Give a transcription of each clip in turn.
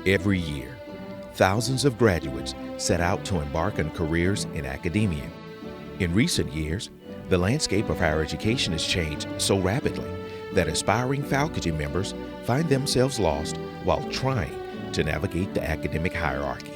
Every year, thousands of graduates set out to embark on careers in academia. In recent years, the landscape of higher education has changed so rapidly that aspiring faculty members find themselves lost while trying to navigate the academic hierarchy.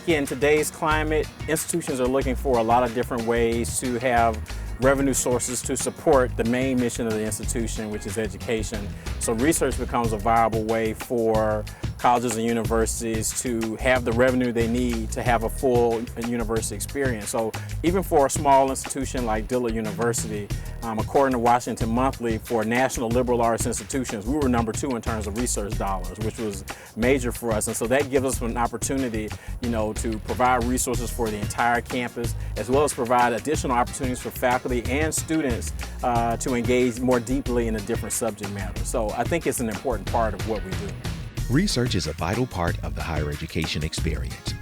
In today's climate, institutions are looking for a lot of different ways to have revenue sources to support the main mission of the institution, which is education. So research becomes a viable way for colleges and universities to have the revenue they need to have a full university experience. So even for a small institution like Dillard University, according to Washington Monthly, for national liberal arts institutions, we were #2 in terms of research dollars, which was major for us. And so that gives us an opportunity, to provide resources for the entire campus, as well as provide additional opportunities for faculty and students to engage more deeply in a different subject matter. So I think it's an important part of what we do. Research is a vital part of the higher education experience.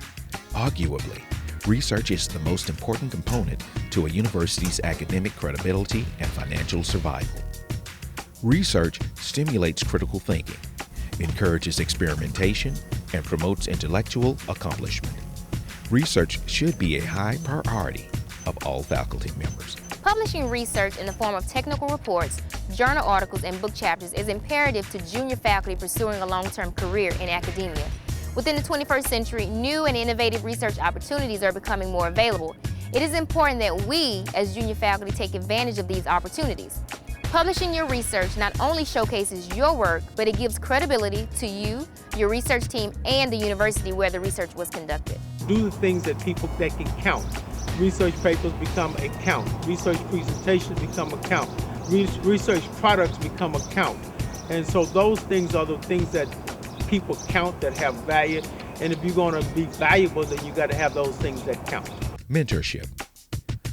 Arguably, research is the most important component to a university's academic credibility and financial survival. Research stimulates critical thinking, encourages experimentation, and promotes intellectual accomplishment. Research should be a high priority of all faculty members. Publishing research in the form of technical reports, journal articles, and book chapters is imperative to junior faculty pursuing a long-term career in academia. Within the 21st century, new and innovative research opportunities are becoming more available. It is important that we, as junior faculty, take advantage of these opportunities. Publishing your research not only showcases your work, but it gives credibility to you, your research team, and the university where the research was conducted. Do the things that can count. Research papers become a count. Research presentations become a count. Research products become a count. And so those things are the things that people count, that have value. And if you're going to be valuable, then you got to have those things that count. Mentorship.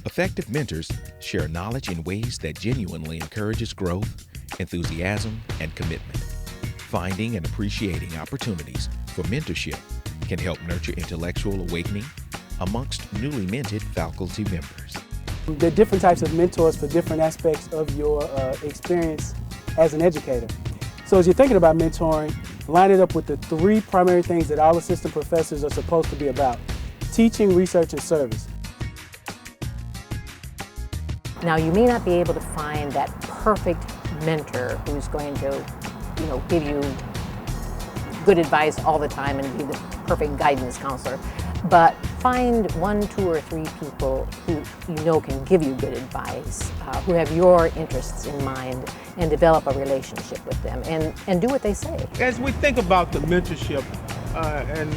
Effective mentors share knowledge in ways that genuinely encourages growth, enthusiasm, and commitment. Finding and appreciating opportunities for mentorship can help nurture intellectual awakening amongst newly minted faculty members. There are different types of mentors for different aspects of your experience as an educator. So as you're thinking about mentoring, line it up with the 3 primary things that all assistant professors are supposed to be about: teaching, research, and service. Now, you may not be able to find that perfect mentor who's going to, give you good advice all the time and be the perfect guidance counselor, but find 1, 2, or 3 people who can give you good advice, who have your interests in mind, and develop a relationship with them and do what they say. As we think about the mentorship and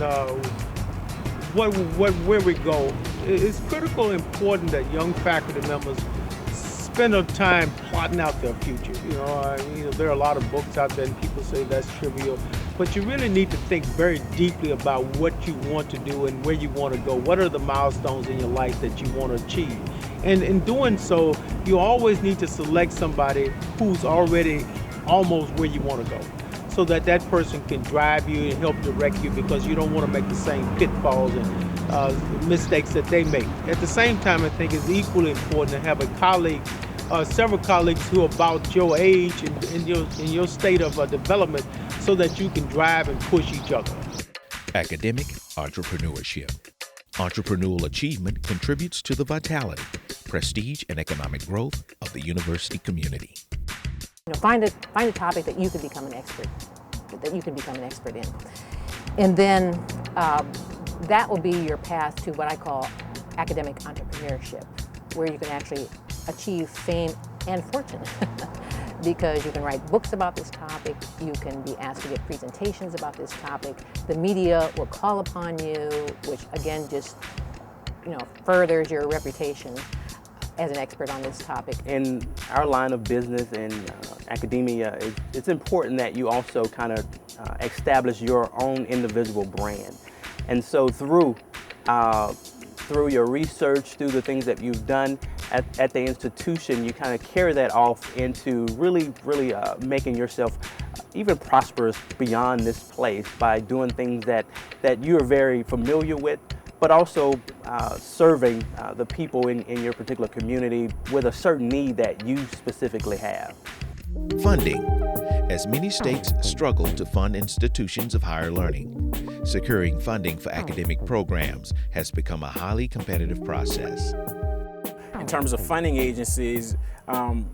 where we go, it's critical and important that young faculty members spend their time plotting out their future. There are a lot of books out there and people say that's trivial, but you really need to think very deeply about what you want to do and where you want to go. What are the milestones in your life that you want to achieve? And in doing so, you always need to select somebody who's already almost where you want to go, so that person can drive you and help direct you, because you don't want to make the same pitfalls and mistakes that they make. At the same time, I think it's equally important to have a colleague, several colleagues who are about your age and in your state of development, so that you can drive and push each other. Academic entrepreneurship. Entrepreneurial achievement contributes to the vitality, prestige, and economic growth of the university community. Find a topic that you can become an expert, in. And then that will be your path to what I call academic entrepreneurship, where you can actually achieve fame and fortune. Because you can write books about this topic, you can be asked to give presentations about this topic, the media will call upon you, which again just furthers your reputation as an expert on this topic. In our line of business and academia, it's important that you also kind of establish your own individual brand. And so through your research, through the things that you've done at the institution, you kind of carry that off into really making yourself even prosperous beyond this place by doing things that you're very familiar with, but also serving the people in your particular community with a certain need that you specifically have. Funding. As many states struggle to fund institutions of higher learning, securing funding for academic programs has become a highly competitive process. In terms of funding agencies,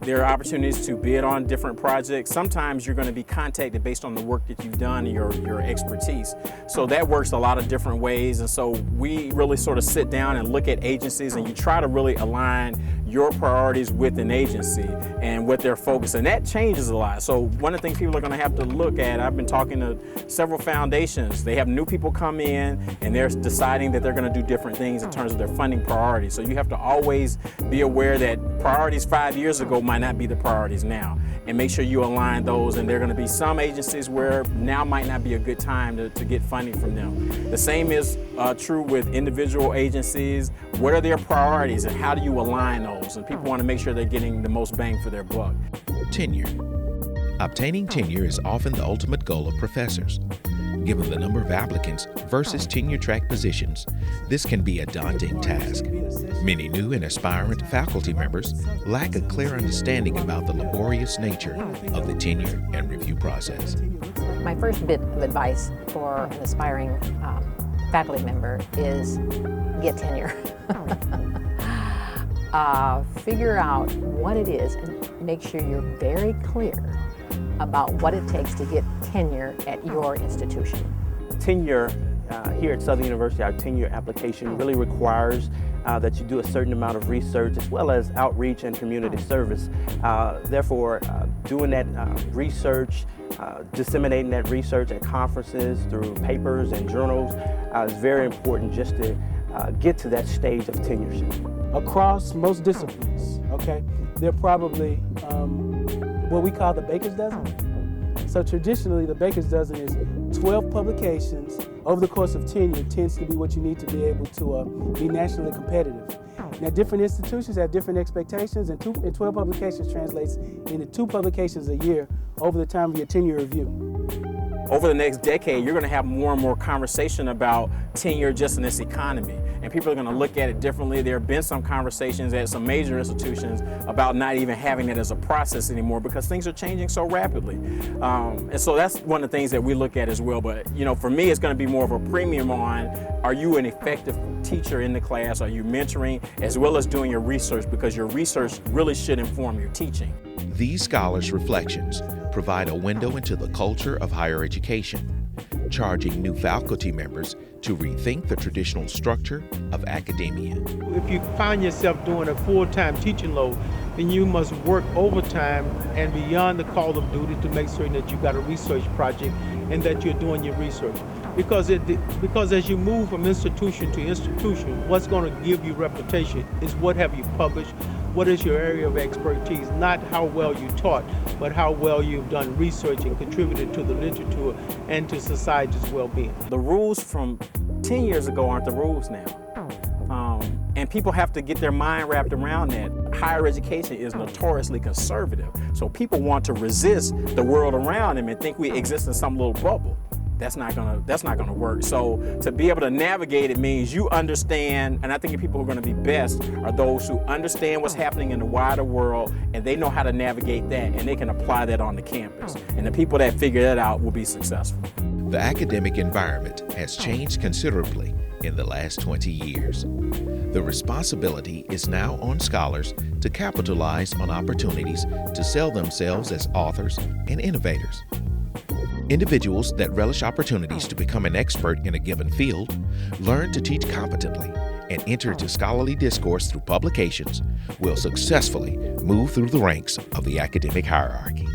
there are opportunities to bid on different projects. Sometimes you're going to be contacted based on the work that you've done and your expertise. So that works a lot of different ways. And so we really sort of sit down and look at agencies, and you try to really align your priorities with an agency and what their focus, and that changes a lot. So one of the things people are going to have to look at, I've been talking to several foundations, they have new people come in and they're deciding that they're going to do different things in terms of their funding priorities. So you have to always be aware that priorities 5 years ago might not be the priorities now, and make sure you align those. And there are going to be some agencies where now might not be a good time to get funding from them. The same is true with individual agencies. What are their priorities and how do you align those? And people want to make sure they're getting the most bang for their buck. Tenure. Obtaining tenure is often the ultimate goal of professors. Given the number of applicants versus tenure-track positions, this can be a daunting task. Many new and aspirant faculty members lack a clear understanding about the laborious nature of the tenure and review process. My first bit of advice for an aspiring faculty member is get tenure. Figure out what it is and make sure you're very clear about what it takes to get tenure at your institution. Tenure here at Southern University, our tenure application really requires that you do a certain amount of research as well as outreach and community service. Therefore, doing that research, disseminating that research at conferences through papers and journals is very important just to get to that stage of tenureship. Across most disciplines, okay, they're probably what we call the baker's dozen. So traditionally, the baker's dozen is 12 publications over the course of tenure tends to be what you need to be able to be nationally competitive. Now, different institutions have different expectations, and 12 publications translates into 2 publications a year over the time of your tenure review. Over the next decade, you're going to have more and more conversation about tenure just in this economy, and people are going to look at it differently. There have been some conversations at some major institutions about not even having it as a process anymore because things are changing so rapidly. And so that's one of the things that we look at as well. But you know, for me, it's going to be more of a premium on, are you an effective teacher in the class? Are you mentoring as well as doing your research, because your research really should inform your teaching. These scholars' reflections provide a window into the culture of higher education, charging new faculty members to rethink the traditional structure of academia. If you find yourself doing a full-time teaching load, then you must work overtime and beyond the call of duty to make certain that you got a research project and that you're doing your research. Because as you move from institution to institution, what's going to give you reputation is what have you published, what is your area of expertise, not how well you taught, but how well you've done research and contributed to the literature and to society's well-being. The rules from 10 years ago aren't the rules now. And people have to get their mind wrapped around that. Higher education is notoriously conservative. So people want to resist the world around them and think we exist in some little bubble. That's not gonna work. So to be able to navigate it means you understand, and I think the people who are gonna be best are those who understand what's happening in the wider world, and they know how to navigate that, and they can apply that on the campus. And the people that figure that out will be successful. The academic environment has changed considerably in the last 20 years. The responsibility is now on scholars to capitalize on opportunities to sell themselves as authors and innovators. Individuals that relish opportunities to become an expert in a given field, learn to teach competently, and enter into scholarly discourse through publications will successfully move through the ranks of the academic hierarchy.